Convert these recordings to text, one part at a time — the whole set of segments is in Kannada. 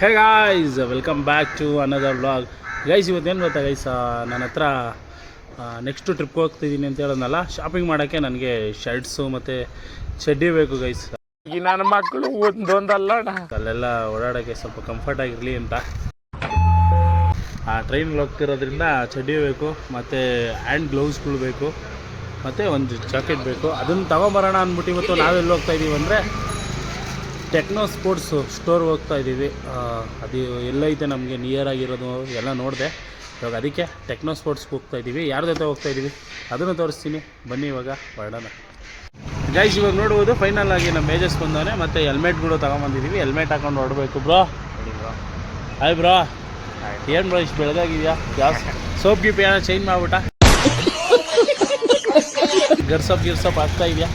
Hey guys, welcome back to another vlog. Guys, ಇವತ್ತೇನು ಗೊತ್ತಾ ಗೈಸ್, ನನ್ನ ಹತ್ರ ನೆಕ್ಸ್ಟು ಟ್ರಿಪ್ಗೆ ಹೋಗ್ತಿದ್ದೀನಿ ಅಂತ ಹೇಳೋದಲ್ಲ, ಶಾಪಿಂಗ್ ಮಾಡೋಕ್ಕೆ ನನಗೆ ಶರ್ಟ್ಸು ಮತ್ತು ಚಡ್ಡಿ ಬೇಕು ಗೈಸ್. ಈ ನನ್ನ ಮಕ್ಕಳು ಒಂದೊಂದಲ್ಲ ಅಲ್ಲೆಲ್ಲ ಓಡಾಡೋಕ್ಕೆ ಸ್ವಲ್ಪ ಕಂಫರ್ಟ್ ಆಗಿರಲಿ ಅಂತ ಟ್ರೈನ್ಗೆ ಹೋಗ್ತಿರೋದ್ರಿಂದ ಚಡ್ಡಿ ಬೇಕು, ಮತ್ತು ಹ್ಯಾಂಡ್ ಗ್ಲೌಸ್ಗಳು ಬೇಕು, ಮತ್ತು ಒಂದು ಜಾಕೆಟ್ ಬೇಕು. ಅದನ್ನು ತೊಗೊಂಬರೋಣ ಅಂದ್ಬಿಟ್ಟು ಇವತ್ತು ನಾವೆಲ್ಲಿ ಹೋಗ್ತಾಯಿದ್ದೀವಿ ಅಂದರೆ ಟೆಕ್ನೋ ಸ್ಪೋರ್ಟ್ಸು ಸ್ಟೋರ್ ಹೋಗ್ತಾ ಇದ್ದೀವಿ. ಅದು ಎಲ್ಲೈತೆ ನಮಗೆ ನಿಯರ್ ಆಗಿರೋದು ಎಲ್ಲ ನೋಡಿದೆ. ಇವಾಗ ಅದಕ್ಕೆ ಟೆಕ್ನೋ ಸ್ಪೋರ್ಟ್ಸ್ಗೆ ಹೋಗ್ತಾ ಇದ್ದೀವಿ. ಯಾರ ಜೊತೆ ಹೋಗ್ತಾ ಇದ್ದೀವಿ ಅದನ್ನು ತೋರಿಸ್ತೀನಿ, ಬನ್ನಿ ಇವಾಗ ಹೊರಡೋಣ. ಗೈಸ್, ಇವಾಗ ನೋಡ್ಬೋದು ಫೈನಲ್ ಆಗಿ ನಮ್ಮ ಮೇಜಸ್ ಬಂದವನೆ, ಮತ್ತು ಹೆಲ್ಮೆಟ್ಗಳು ತೊಗೊಂಬಂದಿದ್ದೀವಿ. ಹೆಲ್ಮೆಟ್ ಹಾಕೊಂಡು ಹೊರಡಬೇಕು. Bro hi bro. ಏನು ಬ್ರೋ ಇಷ್ಟು ಬೆಳಗಾಗಿದೆಯಾ? ಜಾಸ್ತಿ ಸೋಪ್ ಗಿಪ್ ಏನೋ ಚೇಂಜ್ ಮಾಡ್ಬಿಟ್ಟ? ಗಿರ್ಸಪ್ ಆಗ್ತಾ ಇದೆಯಾ?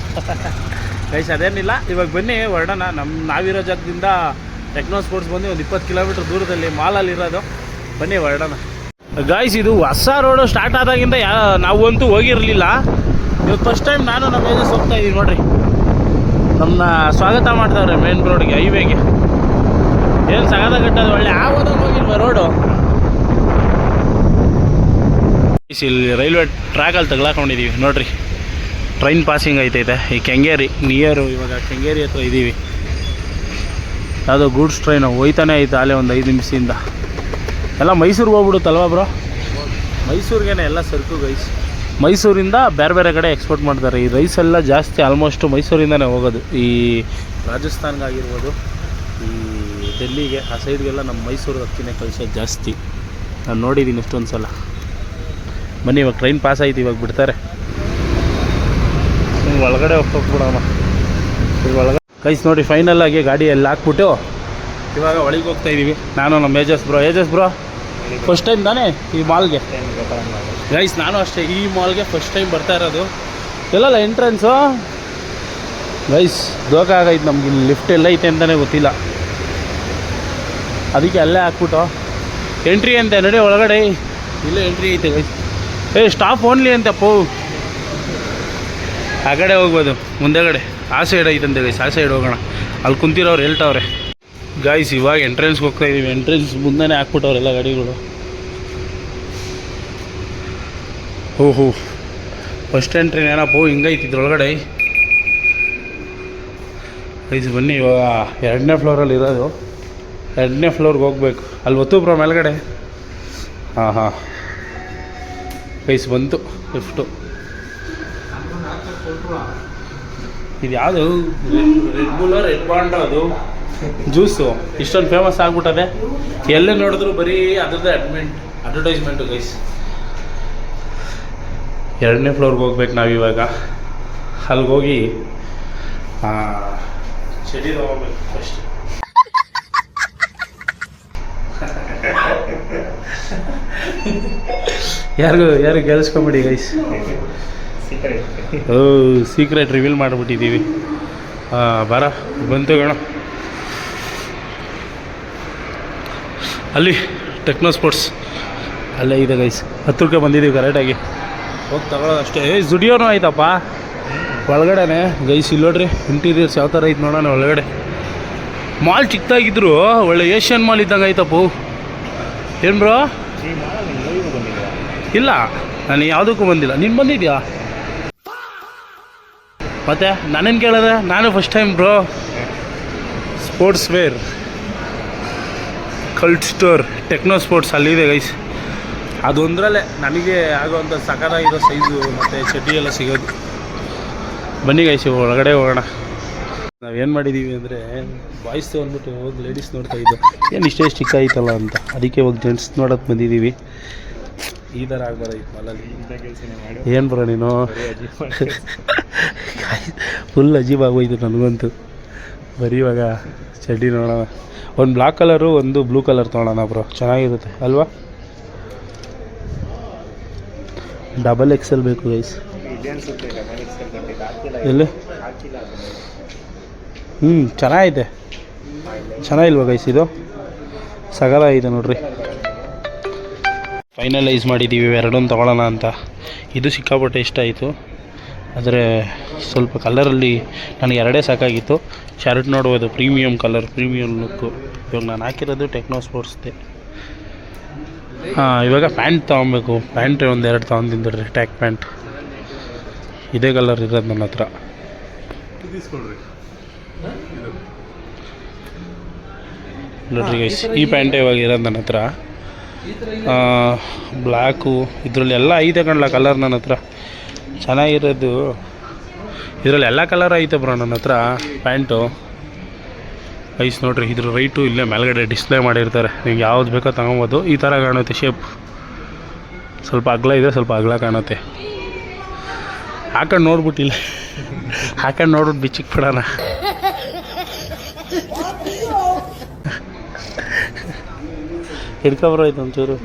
ಗೈಸ್ ಅದೇನಿಲ್ಲ, ಇವಾಗ ಬನ್ನಿ ಹೊರಡೋಣ. ನಾವಿರೋ ಜಾಗದಿಂದ ಟೆಕ್ನೋ ಸ್ಪೋರ್ಟ್ಸ್ ಬಂದು ಒಂದು 20 ಕಿಲೋಮೀಟ್ರ್ ದೂರದಲ್ಲಿ ಮಾಲಲ್ಲಿರೋದು. ಬನ್ನಿ ಹೊರಡೋಣ. ಗೈಸ್, ಇದು ಹೊಸ ರೋಡು ಸ್ಟಾರ್ಟ್ ಆದಾಗಿಂದ ನಾವಂತೂ ಹೋಗಿರಲಿಲ್ಲ. ಇವತ್ತು ಫಸ್ಟ್ ಟೈಮ್ ನಾನು ನಮ್ಮ ಏಜಸ್ ಹೋಗ್ತಾ ಇದ್ದೀವಿ. ನೋಡಿರಿ, ನಮ್ಮನ್ನ ಸ್ವಾಗತ ಮಾಡ್ತಾವ್ರೆ ಮೇನ್ ರೋಡ್ಗೆ, ಹೈವೇಗೆ. ಏನು ಸಗದ ಕಟ್ಟೋದು, ಒಳ್ಳೆ ಆಗೋದಾಗ ಹೋಗಿಲ್ವ ರೋಡು. ಇಲ್ಲಿ ರೈಲ್ವೆ ಟ್ರ್ಯಾಕಲ್ಲಿ ತಗ್ಲಾಕೊಂಡಿದ್ದೀವಿ ನೋಡಿರಿ. ಟ್ರೈನ್ ಪಾಸಿಂಗ್ ಐತೈತೆ ಈ ಕೆಂಗೇರಿ ನಿಯರು. ಇವಾಗ ಕೆಂಗೇರಿ ಹತ್ರ ಇದ್ದೀವಿ. ಯಾವುದೋ ಗೂಡ್ಸ್ ಟ್ರೈನು ಹೋಯ್ತಾನೆ ಐತೆ ಅಲ್ಲೇ ಒಂದು 5 ನಿಮಿಷದಿಂದ. ಎಲ್ಲ ಮೈಸೂರಿಗೆ ಹೋಗ್ಬಿಡುತ್ತಲ್ವ ಬ್ರೋ? ಮೈಸೂರಿಗೇನೆ ಎಲ್ಲ ಸರಕು ಗೈಸ್. ಮೈಸೂರಿಂದ ಬೇರೆ ಬೇರೆ ಕಡೆ ಎಕ್ಸ್ಪೋರ್ಟ್ ಮಾಡ್ತಾರೆ. ಈ ರೈಸ್ ಎಲ್ಲ ಜಾಸ್ತಿ ಆಲ್ಮೋಸ್ಟು ಮೈಸೂರಿಂದನೇ ಹೋಗೋದು. ಈ ರಾಜಸ್ಥಾನ್ಗಾಗಿರ್ಬೋದು, ಈ ಡೆಲ್ಲಿಗೆ, ಆ ಸೈಡ್ಗೆಲ್ಲ ನಮ್ಮ ಮೈಸೂರು ಅಕ್ಕಿನೇ ಕಳಿಸೋದು ಜಾಸ್ತಿ. ನಾನು ನೋಡಿದ್ದೀನಿ ಎಷ್ಟೊಂದು ಸಲ. ಬನ್ನಿ, ಇವಾಗ ಟ್ರೈನ್ ಪಾಸ್ ಆಯ್ತು, ಇವಾಗ ಬಿಡ್ತಾರೆ. ಒಳಗಡೆ ಹೋಗ್ಬಿಡೋಣ ಒಳಗಡೆ. ಗೈಸ್ ನೋಡಿ, ಫೈನಲ್ ಆಗಿ ಗಾಡಿ ಎಲ್ಲ ಹಾಕ್ಬಿಟ್ಟು ಇವಾಗ ಒಳಗೆ ಹೋಗ್ತಾ ಇದ್ದೀವಿ. ನಾನು ನಮ್ಮ ಏಜಸ್ ಬ್ರೋ ಫಸ್ಟ್ ಟೈಮ್ ತಾನೇ ಈ ಮಾಲ್ಗೆ. ಗೈಸ್ ನಾನು ಅಷ್ಟೇ ಈ ಮಾಲ್ಗೆ ಫಸ್ಟ್ ಟೈಮ್ ಬರ್ತಾ ಇರೋದು. ಎಲ್ಲಲ್ಲ ಎಂಟ್ರೆನ್ಸು ಗೈಸ್ ದೋಖ ಆಗೈತೆ ನಮ್ಗೆ. ಇಲ್ಲಿ ಲಿಫ್ಟ್ ಎಲ್ಲ ಐತೆ ಅಂತಲೇ ಗೊತ್ತಿಲ್ಲ, ಅದಕ್ಕೆ ಅಲ್ಲೇ ಹಾಕ್ಬಿಟ್ಟು ಎಂಟ್ರಿ ಅಂತೆ. ನೋಡಿ ಒಳಗಡೆ ಇಲ್ಲೇ ಎಂಟ್ರಿ ಐತೆ ಗೈಸ್. Stop only ಅಂತಪ್ಪು. ಆ ಕಡೆ ಹೋಗ್ಬೋದು, ಮುಂದೆಗಡೆ ಆ ಸೈಡ್ ಐತಂತೆ ಗೈಸ್. ಆ ಸೈಡ್ ಹೋಗೋಣ. ಅಲ್ಲಿ ಕುಂತಿರೋರು ಹೇಳ್ತಾವ್ರೆ. ಗೈಸ್ ಇವಾಗ ಎಂಟ್ರೆನ್ಸ್ಗೆ ಹೋಗ್ತಾ ಇದ್ದೀವಿ. ಎಂಟ್ರೆನ್ಸ್ ಮುಂದೆನೇ ಹಾಕ್ಬಿಟ್ಟವ್ರೆಲ್ಲ ಗಾಡಿಗಳು. ಓಹೋ, ಫಸ್ಟ್ ಎಂಟ್ರಿ ಏನಪ್ಪ ಹಿಂಗೈತಿದ್ರು ಒಳಗಡೆ. ಗೈಸ್ ಬನ್ನಿ, ಇವಾಗ 2ನೇ ಫ್ಲೋರಲ್ಲಿ ಇರೋದು. 2ನೇ ಫ್ಲೋರ್ಗೆ ಹೋಗ್ಬೇಕು. ಅಲ್ಲಿ ಒತ್ತು ಬ್ರೋ ಮೇಲ್ಗಡೆ. ಹಾಂ ಗೈಸ್ ಬಂತು ಲಿಫ್ಟು. ಇದು ಯಾವುದು ರೆಡ್ ಬುಲ್ಲ ರೆಡ್ ಬಾಂಡ್ ಅದು ಜ್ಯೂಸು ಇಷ್ಟೊಂದು ಫೇಮಸ್ ಆಗಿಬಿಟ್ಟದೆ. ಎಲ್ಲೇ ನೋಡಿದ್ರು ಬರೀ ಅದ್ರದ್ದೇ ಅಡ್ವರ್ಟೈಸ್ಮೆಂಟು ಗೈಸ್. 2ನೇ ಫ್ಲೋರ್ಗೆ ಹೋಗ್ಬೇಕು ನಾವಿವಾಗ. ಅಲ್ಲಿಗೆ ಹೋಗಿ ಚಡಿ ತಗೋಬೇಕು ಫಸ್ಟ್. ಯಾರಿಗೂ ಕೇಳಿಸ್ಕೊಂಬಿಡಿ ಗೈಸ್. ಸೀಕ್ರೆಟ್ ರಿವೀಲ್ ಮಾಡಿಬಿಟ್ಟಿದ್ದೀವಿ. ಬರ ಬಂತು ಗಣ. ಅಲ್ಲಿ ಟೆಕ್ನೋ ಸ್ಪೋರ್ಟ್ಸ್ ಅಲ್ಲೇ ಇದೆ ಗೈಸ್. 10 ರೂಪಾಯಿ ಬಂದಿದ್ದೀವಿ ಕರೆಕ್ಟಾಗಿ. ಹೋಗಿ ತಗೊಳ್ಳೋದು ಅಷ್ಟೇ. ಜುಡಿಯೋನೂ ಆಯ್ತಪ್ಪ ಒಳಗಡೆನೆ ಗೈಸ್. ಇಲ್ಲಿ ನೋಡ್ರಿ ಇಂಟೀರಿಯರ್ಸ್ ಯಾವ ಥರ ಐತೆ ನೋಡೋಣ ಒಳಗಡೆ. ಮಾಲ್ ಚಿಕ್ಕದಾಗಿದ್ರು ಒಳ್ಳೆ ಏಷ್ಯನ್ ಮಾಲ್ ಇದ್ದಂಗೆ ಆಯ್ತಪ್ಪು. ಏನು ಬ್ರೋ? ಇಲ್ಲ, ನಾನು ಯಾವುದಕ್ಕೂ ಬಂದಿಲ್ಲ. ನೀನು ಬಂದಿದ್ಯಾ? ಮತ್ತೆ ನಾನೇನು ಕೇಳಿದೆ? ನಾನು first time bro. Sportswear cult store techno sports ಅಲ್ಲಿದೆ ಗೈಸ್. ಅದೊಂದರಲ್ಲೇ ನನಗೆ ಆಗೋವಂಥ ಸಕಲಾಗಿರೋ ಸೈಜು ಮತ್ತು ಚಡ್ಡಿ ಎಲ್ಲ ಸಿಗೋದು. ಬನ್ನಿ ಗೈಸ್ ಒಳಗಡೆ ಹೋಗೋಣ. ನಾವೇನು ಮಾಡಿದ್ದೀವಿ ಅಂದರೆ ಬಾಯ್ಸ್ ಅಂದ್ಬಿಟ್ಟು ಹೋಗಿ ಲೇಡೀಸ್ ನೋಡ್ತಾ ಇದ್ದು, ಏನು ಇಷ್ಟೇ ಚಿಕ್ಕ ಐತಲ್ಲ ಅಂತ. ಅದಕ್ಕೆ ಹೋಗಿ ಜೆಂಟ್ಸ್ ನೋಡೋಕ್ಕೆ ಬಂದಿದ್ದೀವಿ. ಈ ಥರ ಆಗ್ಬಾರ್ದಾಯ್ತು ಮಲ್ಲಲ್ಲಿ. ಏನು ಬರೋ ನೀನು? ಫುಲ್ ಅಜೀಬ್ ಆಗೋಯ್ತು ನನಗಂತೂ. ಬರೀ ಇವಾಗ ಚಡ್ಡಿ ನೋಡೋಣ. ಒಂದು ಬ್ಲ್ಯಾಕ್ ಕಲರು, ಒಂದು ಬ್ಲೂ ಕಲರ್ ತೊಗೊಳೋಣ ಬ್ರೋ, ಚೆನ್ನಾಗಿರುತ್ತೆ ಅಲ್ವಾ? XXL ಬೇಕು ಗೈಸ್. ಎಲ್ಲಿ? ಚೆನ್ನಾಗೈತೆ. ಚೆನ್ನಾಗಿಲ್ವಾ ಗೈಸ್? ಇದು ಸಗಲ ಇದೆ ನೋಡ್ರಿ. ಫೈನಲೈಸ್ ಮಾಡಿದ್ದೀವಿ 2 ತೊಗೊಳ್ಳೋಣ ಅಂತ. ಇದು ಸಿಕ್ಕಾಪಟ್ಟೆ ಇಷ್ಟ ಆಯಿತು. ಆದರೆ ಸ್ವಲ್ಪ ಕಲರಲ್ಲಿ ನನಗೆ ಎರಡೇ ಸಾಕಾಗಿತ್ತು. ಶರ್ಟ್ ನೋಡ್ಬೋದು, ಪ್ರೀಮಿಯಮ್ ಕಲರ್, ಪ್ರೀಮಿಯಮ್ ಲುಕ್ಕು. ಇವಾಗ ನಾನು ಹಾಕಿರೋದು ಟೆಕ್ನೋ ಸ್ಪೋರ್ಟ್ಸ್ದೆ. ಇವಾಗ ಪ್ಯಾಂಟ್ ತೊಗೊಬೇಕು. ಪ್ಯಾಂಟ್ ಒಂದೆರಡು ತೊಗೊಂಡಿದ್ರಿ, ಟ್ಯಾಕ್ ಪ್ಯಾಂಟ್. ಇದೇ ಕಲರ್ ಇರೋದು ನನ್ನ ಹತ್ರ. ನೋಡ್ರಿ ಗೈಸ್, ಈ ಪ್ಯಾಂಟೇ ಇವಾಗ ಇರೋದು ನನ್ನ ಹತ್ರ. ಬ್ಲ್ಯಾಕು ಇದರಲ್ಲಿ ಎಲ್ಲ ಐತೆ ಕಣ್ಲ ಕಲರ್ ನನ್ನ ಹತ್ರ. ಚೆನ್ನಾಗಿರೋದು ಇದರಲ್ಲಿ ಎಲ್ಲ ಕಲರ್ ಐತೆ ಬ್ರೋ ನನ್ನ ಹತ್ರ ಪ್ಯಾಂಟು. ಗೈಸ್ ನೋಡ್ರಿ, ಇದ್ರ ರೈಟು ಇಲ್ಲೇ ಮೇಲ್ಗಡೆ ಡಿಸ್ಪ್ಲೇ ಮಾಡಿರ್ತಾರೆ. ನಿಮ್ಗೆ ಯಾವ್ದು ಬೇಕೋ ತಗೊಬೋದು. ಈ ಥರ ಕಾಣುತ್ತೆ ಶೇಪ್. ಸ್ವಲ್ಪ ಅಗಲ ಇದೆ, ಸ್ವಲ್ಪ ಅಗಲ ಕಾಣುತ್ತೆ. ಹಾಕೊಂಡು ನೋಡ್ಬಿಟ್ಟಿಲ್ಲ, ಹಾಕೊಂಡು ನೋಡ್ಬಿಟ್ಟು ಬಿಚ್ಚಿಕ್ ಬಿಡೋಣ. ಹಿಡ್ಕೊಬರೋ ಆಯ್ತು ಒಂಚೂರು.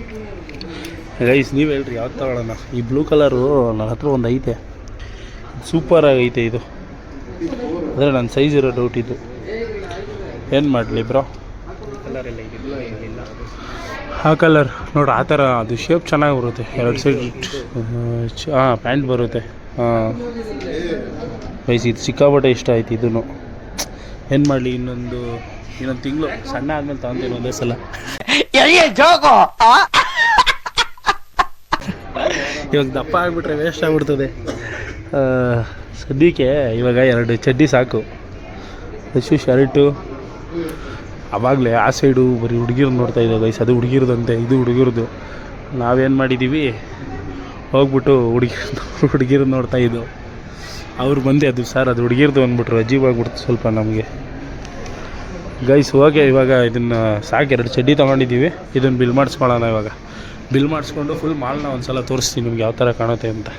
ಗೈಸ್ ನೀವು ಹೇಳ್ರಿ ಯಾವ್ದು ತಗೊಳ್ಳೋಣ. ಈ ಬ್ಲೂ ಕಲರು ನನ್ನ ಹತ್ರ ಒಂದು ಐತೆ, ಸೂಪರಾಗೈತೆ ಇದು. ಅಂದರೆ ನನ್ನ ಸೈಜ್ ಇರೋ ಡೌಟ್ ಇದು. ಏನು ಮಾಡಲಿ ಬ್ರೋ, ಕಲರೆಲ್ಲ ಇಲ್ಲ. ಆ ಕಲರ್ ನೋಡ್ರಿ, ಆ ಥರ ಅದು ಶೇಪ್ ಚೆನ್ನಾಗಿ ಬರುತ್ತೆ. ಎರಡು ಸೈಡ್ ಪ್ಯಾಂಟ್ ಬರುತ್ತೆ. ಗೈಸ್ ಇದು ಸಿಕ್ಕಾಪಟ್ಟೆ ಇಷ್ಟ ಆಯ್ತು ಇದೂ. ಏನು ಮಾಡಲಿ, ಇನ್ನೊಂದು ತಿಂಗಳು ಸಣ್ಣ ಆದ್ಮೇಲೆ ತಗೊಂತೀನಿ ಒಂದೇ ಸಲ. ಇವಾಗ ದಪ್ಪ ಆಗಿಬಿಟ್ರೆ ವೇಸ್ಟ್ ಆಗಿಬಿಡ್ತದೆ. ಸದ್ಯಕ್ಕೆ ಇವಾಗ 2 ಚಡ್ಡಿ ಸಾಕು. ಶರ್ಟು. ಆವಾಗಲೇ ಆ ಸೈಡು ಬರೀ ಹುಡುಗಿರು ನೋಡ್ತಾ ಇದ್ದೆ ಗೈಸ್. ಅದು ಹುಡುಗಿರ್ದಂತೆ, ಇದು ಹುಡುಗಿರ್ದು. ನಾವೇನು ಮಾಡಿದ್ದೀವಿ, ಹೋಗ್ಬಿಟ್ಟು ಹುಡುಗಿರು ನೋಡ್ತಾ ಇದ್ದು. ಅವ್ರು ಬಂದು ಅದು ಸರ್ ಅದು ಹುಡುಗಿರ್ದು ಅಂದ್ಬಿಟ್ರು. ಅಜೀವಾಗ್ಬಿಡ್ತು ಸ್ವಲ್ಪ ನಮಗೆ. ಗೈಸ್ ಓಕೆ, ಇವಾಗ ಇದನ್ನು ಸಾಕು, 2 ಚಡ್ಡಿ ತೊಗೊಂಡಿದ್ದೀವಿ. ಇದನ್ನು ಬಿಲ್ ಮಾಡಿಸ್ಕೊಳ್ಳೋಣ. ಇವಾಗ ಬಿಲ್ ಮಾಡಿಸ್ಕೊಂಡು ಫುಲ್ ಮಾಲ್ನ ಒಂದು ಸಲ ತೋರಿಸ್ತೀನಿ ನಿಮ್ಗೆ ಯಾವ ಥರ ಕಾಣುತ್ತೆ ಅಂತ.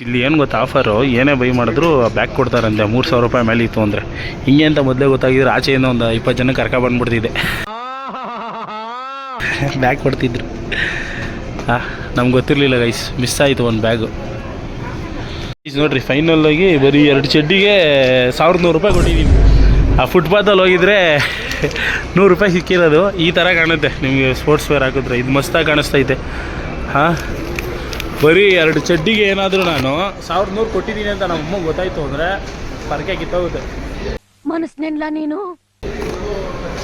ಇಲ್ಲಿ ಏನು ಗೊತ್ತಾ ಆಫರು, ಏನೇ ಬೈ ಮಾಡಿದ್ರು ಬ್ಯಾಗ್ ಕೊಡ್ತಾರಂತೆ 3,000 ರೂಪಾಯಿ ಮೇಲೆ ಇತ್ತು ಅಂದರೆ. ಹಿಂಗೆ ಅಂತ ಮೊದಲೇ ಗೊತ್ತಾಗಿದ್ರೆ ಆಚೆಯಿಂದ ಒಂದು 20 ಜನ ಕರ್ಕೊಬಂದ್ಬಿಡ್ತಿದ್ದೆ. ಬ್ಯಾಗ್ ಕೊಡ್ತಿದ್ರು. ನಮ್ಗೆ ಗೊತ್ತಿರಲಿಲ್ಲ ಗೈಸ್, ಮಿಸ್ ಆಯಿತು ಒಂದು ಬ್ಯಾಗು. ನೋಡಿರಿ, ಫೈನಲ್ಲಾಗಿ ಬರೀ 2 ಚಡ್ಡಿಗೆ 1,100 ರೂಪಾಯಿ ಕೊಟ್ಟಿದ್ದೀವಿ. ಆ ಫುಟ್ಪಾತಲ್ಲಿ ಹೋಗಿದ್ರೆ 100 ರೂಪಾಯಿ ಸಿಕ್ಕಿರೋದು. ಈ ಥರ ಕಾಣುತ್ತೆ ನಿಮಗೆ ಸ್ಪೋರ್ಟ್ಸ್ ವೇರ್ ಹಾಕಿದ್ರೆ. ಇದು ಮಸ್ತಾಗಿ ಕಾಣಿಸ್ತೈತೆ. ಬರೀ 2 ಚಡ್ಡಿಗೆ ಏನಾದರೂ ನಾನು 1,100 ಕೊಟ್ಟಿದ್ದೀನಿ ಅಂತ ನಮ್ಮ ಅಮ್ಮಗೆ ಗೊತ್ತಾಯಿತು ಅಂದರೆ ಪರಕೆ ಕಿತ್ತೋಗುತ್ತೆ. ಮನಸ್ಸಿನಿಂದ ನೀನು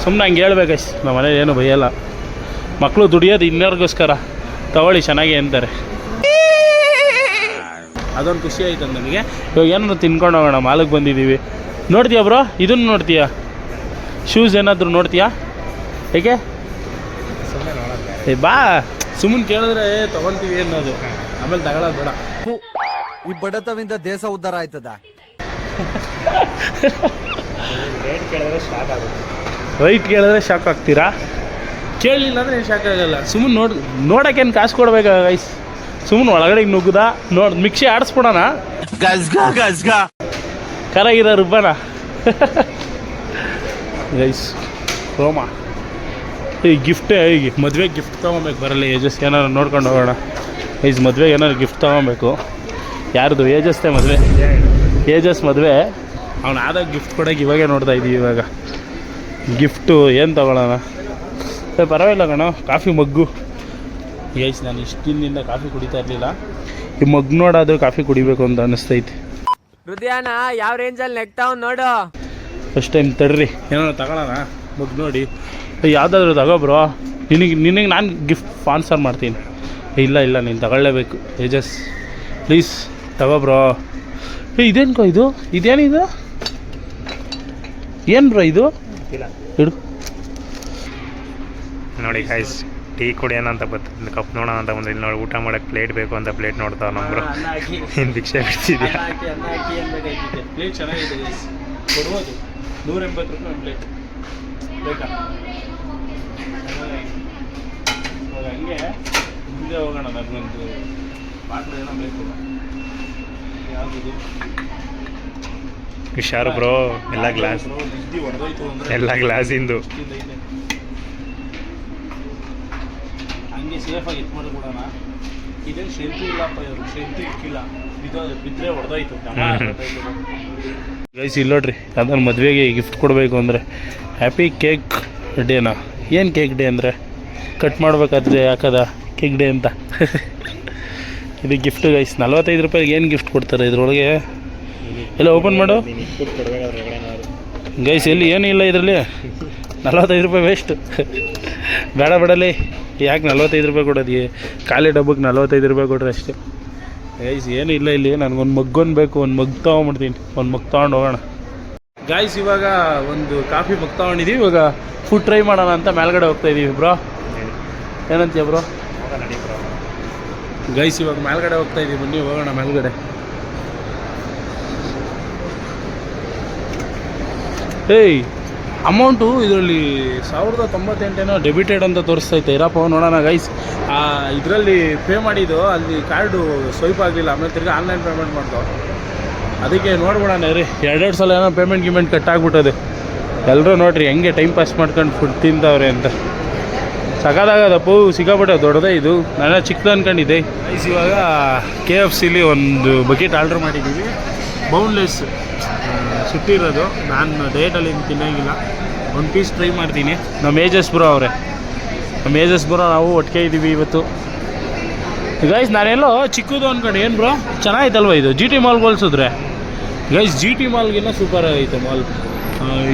ಸುಮ್ಮನೆ ಹಂಗೆ ಹೇಳ್ಬೇಕೈಸ್. ನಮ್ಮ ಮನೇಲಿ ಏನು ಭಯಲ್ಲ. ಮಕ್ಕಳು ದುಡಿಯೋದು ಇನ್ನೋರ್ಗೋಸ್ಕರ, ತಗೊಳ್ಳಿ ಚೆನ್ನಾಗಿ ಅಂತಾರೆ. ಅದೊಂದು ಖುಷಿ ಆಯ್ತು ನನಗೆ. ಇವಾಗ ಏನಾದ್ರು ತಿನ್ಕೊಂಡು ಹೋಗೋಣ, ಮಾಲಿಗೆ ಬಂದಿದ್ದೀವಿ. ನೋಡ್ತೀಯಾ ಬ್ರೋ, ಇದನ್ನು ನೋಡ್ತೀಯಾ? ಶೂಸ್ ಏನಾದರೂ ನೋಡ್ತೀಯಾ? ಏಕೆ ಬಾ, ಸುಮ್ಮನೆ ಕೇಳಿದ್ರೆ ತೊಗೊಳ್ತೀವಿ ಅನ್ನೋದು, ಆಮೇಲೆ ತಗೊಳ್ಳೋದು ಬೇಡ. ಈ ಬಡತವಿಂದ ದೇಶ ಉದ್ಧಾರ ಆಯ್ತದ. ರೈಟ್ ಕೇಳಿದ್ರೆ ಶಾಕ್ ಆಗ್ತೀರಾ? ಕೇಳಲಿಲ್ಲ ಅಂದರೆ ಶಾಕ್ ಆಗಲ್ಲ. ಸುಮ್ಮನೆ ನೋಡೋಕ್ಕೇನು ಕಾಸು ಕೊಡ್ಬೇಕಾ ಗೈಸ್? ಸುಮ್ಮನೆ ಒಳಗಡೆ ನುಗ್ಗದ ಮಿಕ್ಸಿ ಆಡಿಸ್ಬಿಡೋಣ. ಕರಾಗಿರೋ ರುಬ್ಬನ ಗೈಸ್. ರೋಮ ಈ ಗಿಫ್ಟೇ, ಈಗ ಮದುವೆಗೆ ಗಿಫ್ಟ್ ತೊಗೊಬೇಕು. ಬರಲ್ಲ ಏಜಸ್ ಏನಾರು ನೋಡ್ಕೊಂಡು ಹೋಗೋಣ ಗೈಸ್. ಮದುವೆಗೆ ಏನಾದ್ರು ಗಿಫ್ಟ್ ತೊಗೊಬೇಕು. ಯಾರ್ದು? ಏಜಸ್ದೇ ಮದುವೆ. ಏಜಸ್ ಮದುವೆ. ಅವ್ನು ಆದಾಗ ಗಿಫ್ಟ್ ಕೊಡೋಕೆ ಇವಾಗೇ ನೋಡ್ತಾ ಇದ್ದೀವಿ. ಇವಾಗ ಗಿಫ್ಟು ಏನು ತೊಗೊಳ್ಳೋಣ? ಪರವಾಗಿಲ್ಲ ಕಣೋ, ಕಾಫಿ ಮಗ್ಗು. ಗೈಸ್ ನಾನು ಇಷ್ಟು ದಿನದಿಂದ ಕಾಫಿ ಕುಡಿತಾ ಇರಲಿಲ್ಲ. ಈ ಮಗ್ ನೋಡಾದರೂ ಕಾಫಿ ಕುಡಿಬೇಕು ಅಂತ ಅನ್ನಿಸ್ತೈತಿ. ಹೃದಯನ ಯಾವ ರೇಂಜಲ್ಲಿ ನೆಗ್ತಾವ್ ನೋಡು. ಫಸ್ಟ್ ಟೈಮ್ ತಡ್ರಿ, ಏನಾದ್ರು ತಗೊಳ್ಳೋಣ ಮಗ್ ನೋಡಿ. ಯಾವುದಾದ್ರೂ ತಗೋ ಬ್ರೋ. ನಿನಗೆ ನಾನು ಗಿಫ್ಟ್ ಸ್ಪಾನ್ಸರ್ ಮಾಡ್ತೀನಿ. ಇಲ್ಲ ನೀನು ತಗೊಳ್ಳೇಬೇಕು ಏಜಸ್, ಪ್ಲೀಸ್ ತಗೋ ಬ್ರೋ. ಇದೇನು ಇದು? ಇದೇನಿದು? ಏನು ಬ್ರೋ ಇದು? ಇಡು ನೋಡಿ ಗೈಸ್, ಟೀ ಕುಡಿಯೋಣ ಅಂತ ಬರ್ತದೆ, ಕಪ್ ನೋಡೋಣ ಅಂತ ಬಂದ್ರೆ ಇಲ್ಲಿ ನೋಡಿ ಊಟ ಮಾಡೋಕ್ಕೆ ಪ್ಲೇಟ್ ಬೇಕು ಅಂತ ಪ್ಲೇಟ್ ನೋಡ್ತಾವ ನಮ್ಮರು. ಏನು ಭಿಕ್ಷೆ ಬಿಡ್ತಿದ್ಯಾ? ಪ್ಲೇಟ್ ಚೆನ್ನಾಗಿದೆ ಕೊಡ್ಬೋದು. 180 ರೂಪಾಯಿ ಪ್ಲೇಟ್ ಬೇಕಾ? ಹಂಗೆ ಮುಂದೆ ಹೋಗೋಣ. ನನಗೊಂದು ಬಾಟ್ಲು ಏನೋ ಬೇಕು. ಯಾವುದು? ಹುಷಾರು ಬ್ರೋ, ಎಲ್ಲ ಗ್ಲಾಸ್, ಎಲ್ಲ ಗ್ಲಾಸಿಂದು. ಹಂಗೆ ಸೇಫಾಗಿ ಎತ್ತು ಮಾಡಿಬಿಡೋಣ. ಇದೇನು ಸ್ಟ್ರೆಂತ್ ಇಲ್ಲಪ್ಪ, ಇವರು ಸ್ಟ್ರೆಂತ್ ಇಕ್ಕಿಲ್ಲ. ಬಿದ್ದರೆ ಹೊಡೆದೋಯ್ತು. ಗೈಸ್ ಇಲ್ಲಿ ನೋಡ್ರಿ, ಅದನ್ನು ಮದುವೆಗೆ ಗಿಫ್ಟ್ ಕೊಡಬೇಕು ಅಂದರೆ ಹ್ಯಾಪಿ ಕೇಕ್ ಡೇನಾ? ಏನು ಕೇಕ್ ಡೇ ಅಂದರೆ ಕಟ್ ಮಾಡಬೇಕಾದ್ರೆ ಹಾಕೋದ ಕೇಕ್ ಡೇ ಅಂತ. ಇದು ಗಿಫ್ಟ್ ಗೈಸ್ 45 ರೂಪಾಯಿಗೆ ಏನು ಗಿಫ್ಟ್ ಕೊಡ್ತಾರೆ ಇದ್ರೊಳಗೆ ಎಲ್ಲ ಓಪನ್ ಮಾಡು ಗೈಸ್. ಎಲ್ಲಿ ಏನೂ ಇಲ್ಲ ಇದರಲ್ಲಿ. 45 ರೂಪಾಯಿ ವೇಸ್ಟ್. ಬೇಡ ಬಿಡಲಿ, ಯಾಕೆ 45 ರೂಪಾಯಿ ಕೊಡೋದು? ಖಾಲಿ ಡಬ್ಬಕ್ಕೆ 45 ರೂಪಾಯಿ ಕೊಡ್ರೆ ಅಷ್ಟೇ ಗೈಸ್. ಏನೂ ಇಲ್ಲ ಇಲ್ಲಿ. ನನಗೊಂದು ಮಗ್ಗೊಂದು ಬೇಕು, ಒಂದು ಮಗ್ ತೊಗೊಂಬಿಡ್ತೀನಿ. ಒಂದು ಮಗ್ ತೊಗೊಂಡು ಹೋಗೋಣ ಗಾಯ್ಸ್. ಇವಾಗ ಒಂದು ಕಾಫಿ ಮಗ್ ತೊಗೊಂಡಿದ್ದೀವಿ. ಇವಾಗ ಫುಡ್ ಟ್ರೈ ಮಾಡೋಣ ಅಂತ ಮೇಲ್ಗಡೆ ಹೋಗ್ತಾ ಇದ್ದೀವಿ ಬ್ರೋ. ಏನಂತೀಯ ಬ್ರೋ? ಗೈಸ್ ಇವಾಗ ಮೇಲ್ಗಡೆ ಹೋಗ್ತಾ ಇದ್ದೀವಿ, ಬನ್ನಿ ಹೋಗೋಣ ಮೇಲ್ಗಡೆ. ಏಯ್ ಅಮೌಂಟು ಇದರಲ್ಲಿ 1098 ಡೆಬಿಟೆಡ್ ಅಂತ ತೋರಿಸ್ತೈತೆ. ಇರಪ್ಪ ನೋಡೋಣ ಗೈಸ್. ಇದರಲ್ಲಿ ಪೇ ಮಾಡಿದ್ದು ಅಲ್ಲಿ ಕಾರ್ಡು ಸ್ವೈಪ್ ಆಗಲಿಲ್ಲ, ಆಮೇಲೆ ತಿರ್ಗಿ ಆನ್ಲೈನ್ ಪೇಮೆಂಟ್ ಮಾಡ್ದೋ. ಅದಕ್ಕೆ ನೋಡ್ಬಿಡೋಣ ರೀ. 2 ಸಲ ಏನೋ ಪೇಮೆಂಟ್ ಕಟ್ ಆಗಿಬಿಟ್ಟದು. ಎಲ್ಲರೂ ನೋಡಿರಿ ಹೆಂಗೆ ಟೈಮ್ ಪಾಸ್ ಮಾಡ್ಕೊಂಡು ಫುಡ್ ತಿಂತವ್ರೆ ಅಂತ. ಸಕಾದಾಗದಪ್ಪು, ಸಿಕ್ಕಾಬಿಟ್ಟೆ ದೊಡ್ಡದೇ ಇದು. ನಾನು ಚಿಕ್ಕದು ಅಂದ್ಕೊಂಡಿದ್ದೆ ಗೈಸ್. ಇವಾಗ KFCಲಿ ಒಂದು ಬಕೆಟ್ ಆರ್ಡ್ರ್ ಮಾಡಿದ್ದೀವಿ, ಬೌನ್ಲೆಸ್ ಸುಟ್ಟಿರೋದು. ನಾನು ಡಯಟಲ್ಲಿ ತಿನ್ನೋಂಗಿಲ್ಲ. ಒಂದು ಪೀಸ್ ಟ್ರೈ ಮಾಡ್ತೀನಿ. ನಮ್ಮ ಏಜಸ್ ಬ್ರೋ ಅವರೇ, ನಾವು ಒಟ್ಟಿಗೆ ಇದ್ದೀವಿ ಇವತ್ತು ಗೈಸ್. ನಾನೆಲ್ಲೋ ಚಿಕ್ಕದು ಅಂದ್ಕೊಂಡು ಏನು ಬ್ರೋ ಚೆನ್ನಾಗಿತ್ತಲ್ವ ಇದು? GT ಮಾಲ್ಗೆ ಹೋಲಿಸಿದ್ರೆ ಗೈಸ್ GT ಮಾಲ್ಗಿನ್ನ ಸೂಪರ್ ಆಗೈತೆ ಮಾಲ್.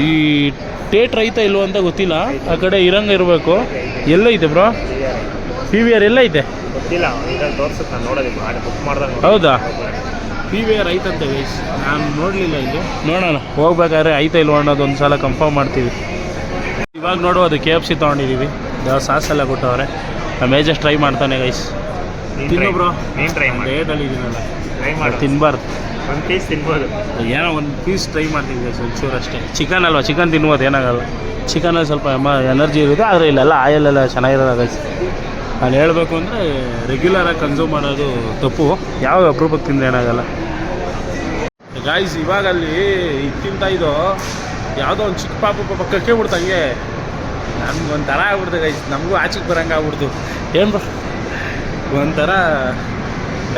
ಈ ಥಿಯೇಟ್ರ್ ಐತೆ ಇಲ್ವೋ ಅಂತ ಗೊತ್ತಿಲ್ಲ, ಆ ಕಡೆ ಇರಂಗೆ ಇರಬೇಕು. ಎಲ್ಲೈತೆ ಬ್ರೋ PVR? ಎಲ್ಲೈತೆ ಗೊತ್ತಿಲ್ಲ, ತೋರಿಸುತ್ತೆ, ನಾನು ನೋಡೋದಿಲ್ಲ, ಬುಕ್ ಮಾಡ್ದಂಗೆ. ಹೌದಾ? PVR ಐತಂತೆ ಗೈಸ್, ನಾನು ನೋಡಲಿಲ್ಲ ಇಲ್ಲಿ. ನೋಡೋಣ ಹೋಗ್ಬೇಕಾದ್ರೆ ಐತೆ ಇಲ್ವೋ ಅನ್ನೋದು ಒಂದು ಸಲ ಕನ್ಫರ್ಮ್ ಮಾಡ್ತೀವಿ. ಇವಾಗ ನೋಡುವುದು KFC ತೊಗೊಂಡಿದ್ದೀವಿ. ಸಾಸ್ ಎಲ್ಲ ಕೊಟ್ಟವ್ರೆ. ನಮ್ಮ ಏಜಸ್ ಟ್ರೈ ಮಾಡ್ತಾನೆ ಗೈಸ್. ತಿನ್ನು ಬ್ರೋ. ನೀನು ಟ್ರೈ ಮಾಡಿ. ಡೇಟಲ್ಲಿ ಇದೀನಲ್ಲ, ಟ್ರೈ ಮಾಡಿ. ತಿನ್ಬಾರ್ದು. ಒಂದು ಪೀಸ್ ತಿನ್ಬೋದು. ಏನೋ ಒಂದು ಪೀಸ್ ಟ್ರೈ ಮಾಡ್ತೀವಿ ಗೈಸ್, ಒಂಚೂರು ಅಷ್ಟೇ. ಚಿಕನ್ ಅಲ್ವಾ, ಚಿಕನ್ ತಿನ್ಬೋದು, ಏನಾಗಲ್ಲ. ಚಿಕನಲ್ಲಿ ಸ್ವಲ್ಪ ಎನರ್ಜಿ ಇರುತ್ತೆ, ಆದರೆ ಇಲ್ಲೆಲ್ಲ ಆಯಲ್ಲೆಲ್ಲ ಚೆನ್ನಾಗಿರೋಲ್ಲ ಗೈಸ್. ನಾನು ಹೇಳಬೇಕು ಅಂದರೆ ರೆಗ್ಯುಲರಾಗಿ ಕನ್ಸ್ಯೂಮ್ ಮಾಡೋದು ತಪ್ಪು. ಯಾವ ಅಪರೂಪಕ್ಕೆ ತಿಂದರೆ ಏನಾಗಲ್ಲ ಗಾಯ್ಸ್. ಇವಾಗ ಅಲ್ಲಿ ಇದಕ್ಕಿಂತ ಇದು ಯಾವುದೋ ಒಂದು ಚಿಕ್ಕ ಪಾಪ ಪಕ್ಕಕ್ಕೆ ಬಿಡ್ತಂಗೆ ನಮ್ಗೆ ಒಂಥರ ಆಗ್ಬಿಡ್ತು ಗೈಸ್. ನಮಗೂ ಆಚೆಗೆ ಬರೋಂಗೆ ಆಗ್ಬಿಡ್ತು. ಏನು ಬ ಒಂಥರ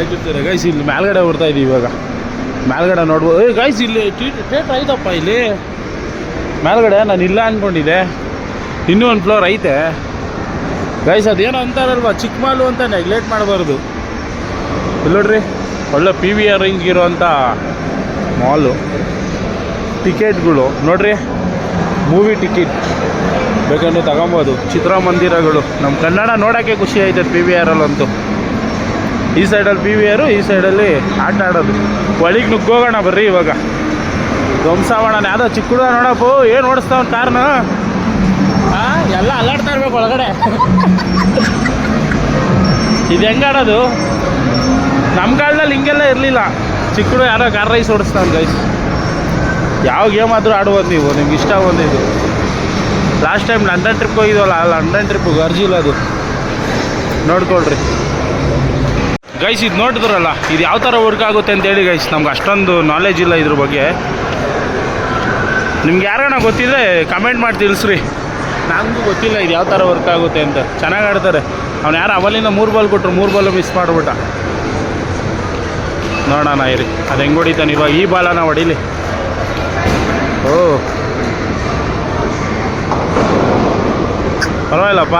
ಆಗಿರ್ತಾರೆ ಗೈಸ್. ಇಲ್ಲಿ ಮೇಲ್ಗಡೆ ಬರ್ತಾ ಇದ್ದೀವಿ ಇವಾಗ. ಮೇಲ್ಗಡೆ ನೋಡ್ಬೋದು. ಗೈಸ್ ಇಲ್ಲಿ ಥಿಯೇಟ್ರ್ ಐತಪ್ಪ ಇಲ್ಲಿ ಮೇಲ್ಗಡೆ. ನಾನು ಇಲ್ಲ ಅಂದ್ಕೊಂಡಿದ್ದೆ, ಇನ್ನೂ ಒಂದು ಫ್ಲೋರ್ ಐತೆ ಗೈಸ್. ಅದೇನೋ ಅಂತಾರಲ್ವ, ಚಿಕ್ಕ ಮಾಲು ಅಂತ ನೆಗ್ಲೆಕ್ಟ್ ಮಾಡಬಾರ್ದು. ಇಲ್ಲಿ ನೋಡ್ರಿ, ಒಳ್ಳೆ PVR ರೇಂಜ್ ಇರೋವಂಥ ಮಾಲು. ಟಿಕೆಟ್ಗಳು ನೋಡ್ರಿ, ಮೂವಿ ಟಿಕೆಟ್ ಬೇಕಂದ್ರೆ ತಗೊಬೋದು. ಚಿತ್ರಮಂದಿರಗಳು, ನಮ್ಮ ಕನ್ನಡ ನೋಡೋಕ್ಕೆ ಖುಷಿ ಆಯ್ತದೆ PVRಲ್ಲಂತೂ. ಈ ಸೈಡಲ್ಲಿ PVR, ಈ ಸೈಡಲ್ಲಿ ಆಟ ಆಡೋದು. ಒಳಗೆ ನುಗ್ಗೋಗೋಣ ಬರ್ರಿ ಇವಾಗ. ಧ್ವಂಸಾವಣ ಯಾವುದೋ ಚಿಕ್ಕ ಹುಡುಗ ನೋಡಪ್ಪು, ಏನು ಓಡಿಸ್ತಾವನ್ ಕಾರ್ನ. ಎಲ್ಲ ಅಲ್ಲಾಡ್ತಾ ಇರ್ಬೇಕು ಒಳಗಡೆ. ಇದು ಹೆಂಗಾಡೋದು? ನಮ್ಮ ಕಾಲದಲ್ಲಿ ಹಿಂಗೆಲ್ಲ ಇರಲಿಲ್ಲ. ಚಿಕ್ಕ ಹುಡುಗ ಯಾರೋ ಕಾರ್ ರೈಸ್ ಓಡಿಸ್ತಾವನ್ ಗೈಸ್. ಯಾವ ಗೇಮ್ ಆದರೂ ಆಡ್ಬೋದು ನೀವು, ನಿಮ್ಗೆ ಇಷ್ಟ ಬಂದಿದ್ದು. ಲಾಸ್ಟ್ ಟೈಮ್ ಲಂಡನ್ ಟ್ರಿಪ್ ಹೋಗಿದ್ವಲ್ಲ, ಲಂಡನ್ ಟ್ರಿಪ್ ಗರ್ಜಿಲ್ಲ ಅದು, ನೋಡ್ಕೊಳ್ರಿ ಗೈಸ್. ಇದು ನೋಡಿದ್ರಲ್ಲ, ಇದು ಯಾವ ಥರ ವರ್ಕ್ ಆಗುತ್ತೆ ಅಂತೇಳಿ ಗೈಸ್. ನಮ್ಗೆ ಅಷ್ಟೊಂದು ನಾಲೆಜ್ ಇಲ್ಲ ಇದ್ರ ಬಗ್ಗೆ. ನಿಮ್ಗೆ ಯಾರನ್ನ ಗೊತ್ತಿದ್ರೆ ಕಮೆಂಟ್ ಮಾಡಿ ತಿಳಿಸ್ರಿ. ನನಗೂ ಗೊತ್ತಿಲ್ಲ ಇದು ಯಾವ ಥರ ವರ್ಕ್ ಆಗುತ್ತೆ ಅಂತ. ಚೆನ್ನಾಗಿ ಆಡ್ತಾರೆ. ಅವ್ನು ಯಾರು ಅವಲಿಂದ 3 ಬಾಲ್ ಕೊಟ್ಟರು, 3 ಬಾಲು ಮಿಸ್ ಮಾಡಿಬಿಟ್ಟ. ನೋಡೋಣ ಇರಿ ಅದು ಹೆಂಗೆ ಹೊಡಿತಾನೆ ಇವಾಗ. ಈ ಬಾಲನ ಹೊಡಿಲಿ. ಓ ಪರವಾಗಿಲ್ಲಪ್ಪ,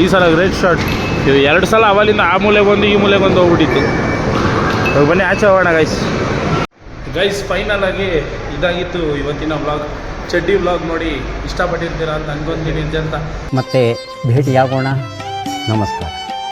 ಈ ಸಲ ಗ್ರೇಟ್ ಶಾಟ್. ಇದು 2 ಸಲ ಅವಲಿಂದ ಆ ಮೂಲೆಗೆ ಒಂದು, ಈ ಮೂಲೆಗೆ ಒಂದು ಹೋಗ್ಬಿಟ್ಟಿತ್ತು. ಇವಾಗ ಬನ್ನಿ ಆಚೆ ಹೋಗೋಣ ಗೈಸ್. ಫೈನಲ್ ಆಗಿ ಇದಾಗಿತ್ತು ಇವತ್ತಿನ ವ್ಲಾಗ್. ಚಡ್ಡಿ ವ್ಲಾಗ್ ನೋಡಿ ಇಷ್ಟಪಟ್ಟಿರ್ತೀರ ಅಂತ ಅನ್ಕೊಂತೀನಿ ಅಂತ. ಮತ್ತೆ ಭೇಟಿಯಾಗೋಣ. ನಮಸ್ಕಾರ.